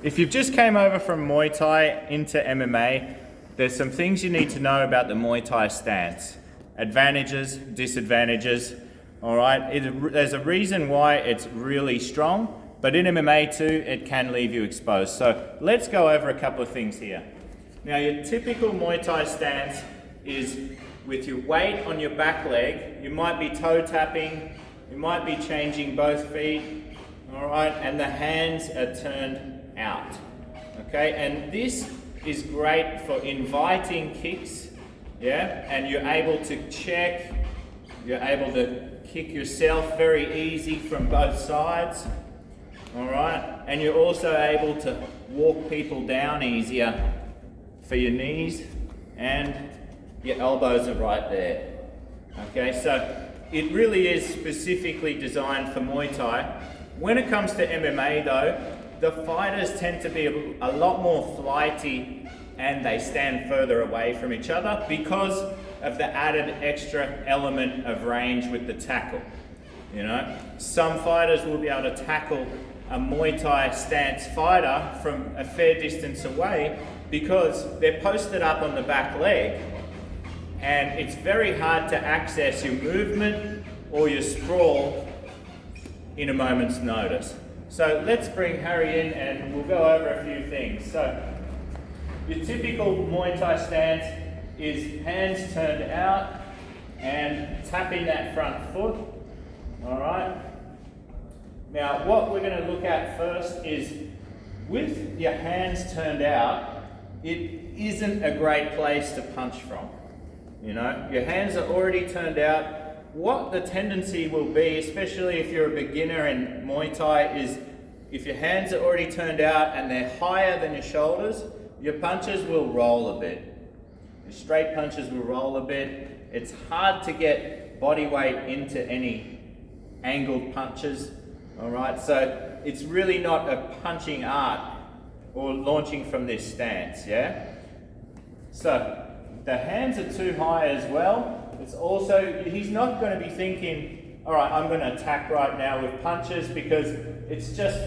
If you've just came over from Muay Thai into MMA, there's some things you need to know about the Muay Thai stance. Advantages, disadvantages, all right? There's a reason why it's really strong, but in MMA too, it can leave you exposed. So let's go over a couple of things here. Now, your typical Muay Thai stance is with your weight on your back leg. You might be toe tapping, you might be changing both feet, all right? And the hands are turned out, okay? And this is great for inviting kicks, yeah? And you're able to check, you're able to kick yourself very easy from both sides, all right? And you're also able to walk people down easier for your knees, and your elbows are right there, okay? So it really is specifically designed for Muay Thai. When it comes to MMA though, the fighters tend to be a lot more flighty and they stand further away from each other because of the added extra element of range with the tackle. You know, some fighters will be able to tackle a Muay Thai stance fighter from a fair distance away because they're posted up on the back leg and it's very hard to access your movement or your sprawl in a moment's notice. So let's bring Harry in and we'll go over a few things. So your typical Muay Thai stance is hands turned out and tapping that front foot, all right? Now what we're going to look at first is with your hands turned out, it isn't a great place to punch from. You know, your hands are already turned out. What the tendency will be, especially if you're a beginner in Muay Thai, is if your hands are already turned out and they're higher than your shoulders, your punches will roll a bit. Your straight punches will roll a bit. It's hard to get body weight into any angled punches, all right? So it's really not a punching art or launching from this stance, yeah? So the hands are too high as well. It's also, he's not going to be thinking, all right, I'm going to attack right now with punches because it's just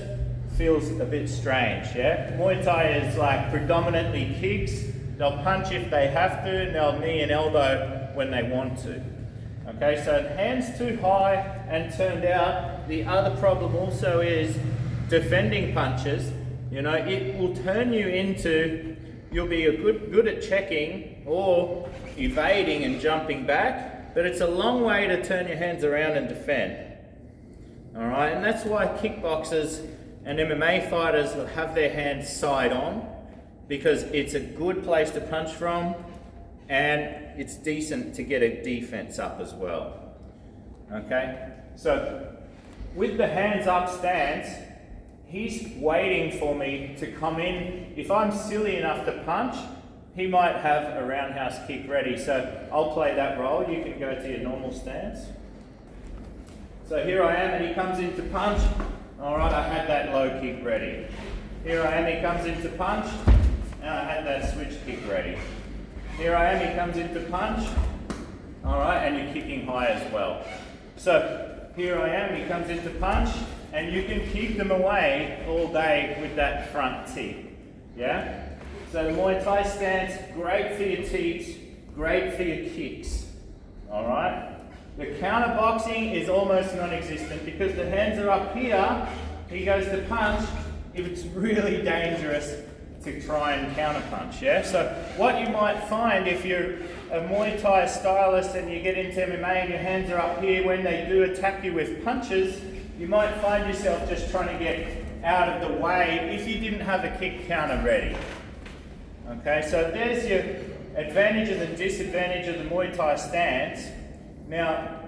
feels a bit strange, yeah? Muay Thai is like predominantly kicks. They'll punch if they have to, and they'll knee and elbow when they want to. Okay, so hands too high and turned out. The other problem also is defending punches. You know, it will turn you into, you'll be good at checking or evading and jumping back, but it's a long way to turn your hands around and defend. All right, and that's why kickboxers and MMA fighters will have their hands side on, because it's a good place to punch from and it's decent to get a defense up as well. Okay, so with the hands up stance, he's waiting for me to come in. If I'm silly enough to punch, he might have a roundhouse kick ready. So I'll play that role. You can go to your normal stance. So here I am and he comes in to punch. All right, I had that low kick ready. Here I am, he comes in to punch. And I had that switch kick ready. Here I am, he comes in to punch. All right, and you're kicking high as well. So here I am, he comes in to punch. And you can keep them away all day with that front tee, yeah? So the Muay Thai stance, great for your tees, great for your kicks, all right? The counter boxing is almost non-existent because the hands are up here, he goes to punch, it's really dangerous to try and counter punch, yeah? So what you might find if you're a Muay Thai stylist and you get into MMA and your hands are up here, when they do attack you with punches, you might find yourself just trying to get out of the way if you didn't have a kick counter ready. Okay, so there's your advantages and disadvantage of the Muay Thai stance. Now,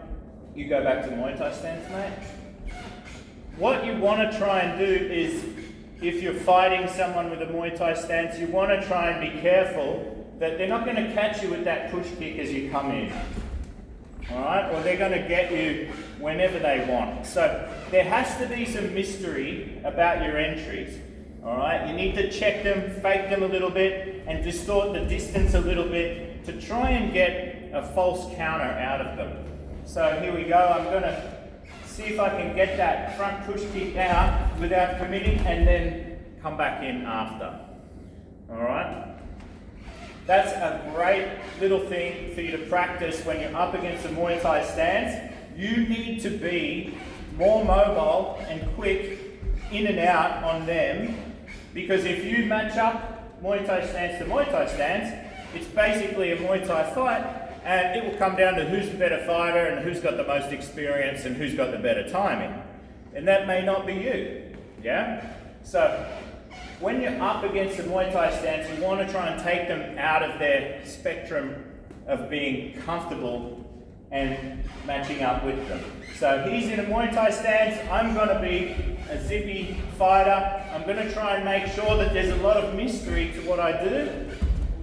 you go back to the Muay Thai stance, mate. What you want to try and do is, if you're fighting someone with a Muay Thai stance, you want to try and be careful that they're not going to catch you with that push kick as you come in. Alright, or they're going to get you whenever they want. So there has to be some mystery about your entries. Alright, you need to check them, fake them a little bit, and distort the distance a little bit to try and get a false counter out of them. So here we go, I'm going to see if I can get that front push kick out without committing and then come back in after. All right? That's a great little thing for you to practice when you're up against a Muay Thai stance. You need to be more mobile and quick in and out on them, because if you match up Muay Thai stance to Muay Thai stance, it's basically a Muay Thai fight, and it will come down to who's the better fighter and who's got the most experience and who's got the better timing. And that may not be you, yeah? So when you're up against a Muay Thai stance, you want to try and take them out of their spectrum of being comfortable and matching up with them. So he's in a Muay Thai stance, I'm going to be a zippy fighter. I'm going to try and make sure that there's a lot of mystery to what I do,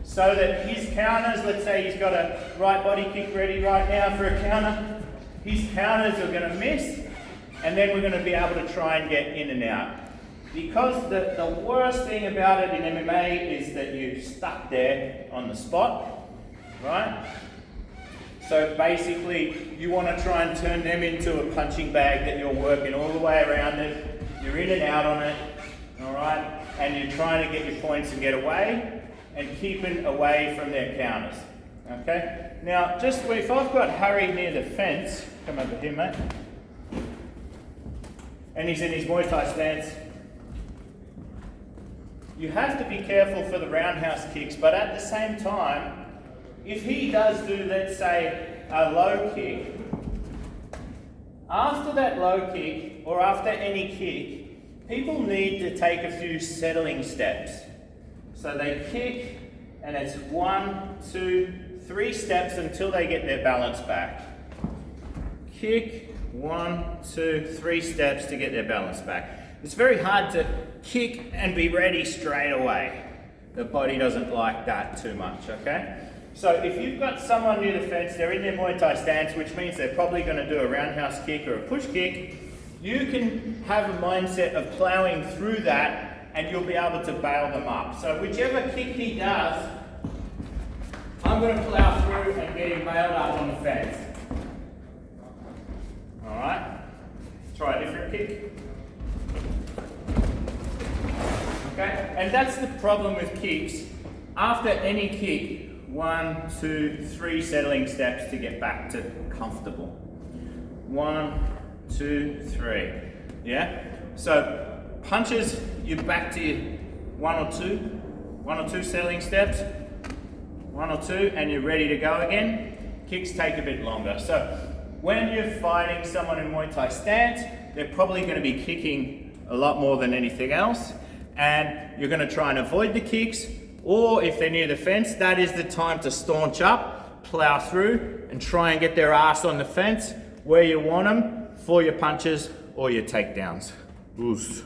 so that his counters, let's say he's got a right body kick ready right now for a counter, his counters are going to miss, and then we're going to be able to try and get in and out. Because the worst thing about it in MMA is that you're stuck there on the spot, right? So basically, you want to try and turn them into a punching bag that you're working all the way around it. You're in and out on it, all right? And you're trying to get your points and get away, and keeping away from their counters, okay? Now, just if I've got Harry near the fence, come over here, mate, and he's in his Muay Thai stance, you have to be careful for the roundhouse kicks, but at the same time, if he does do, let's say, a low kick, after that low kick, or after any kick, people need to take a few settling steps. So they kick, and it's 1, 2, 3 steps until they get their balance back. Kick, 1, 2, 3 steps to get their balance back. It's very hard to kick and be ready straight away. The body doesn't like that too much, okay? So if you've got someone near the fence, they're in their Muay Thai stance, which means they're probably going to do a roundhouse kick or a push kick, you can have a mindset of plowing through that, and you'll be able to bail them up. So whichever kick he does, I'm going to plow through and get him bailed up on the fence. All right? Try a different kick. Okay? And that's the problem with kicks. After any kick, 1, 2, 3 settling steps to get back to comfortable. 1, 2, 3. Yeah? So punches, you're back to your 1 or 2 settling steps, 1 or 2, and you're ready to go again. Kicks take a bit longer. So when you're fighting someone in Muay Thai stance, they're probably going to be kicking a lot more than anything else, and you're going to try and avoid the kicks, or if they're near the fence, that is the time to staunch up, plow through, and try and get their ass on the fence where you want them for your punches or your takedowns. Oos.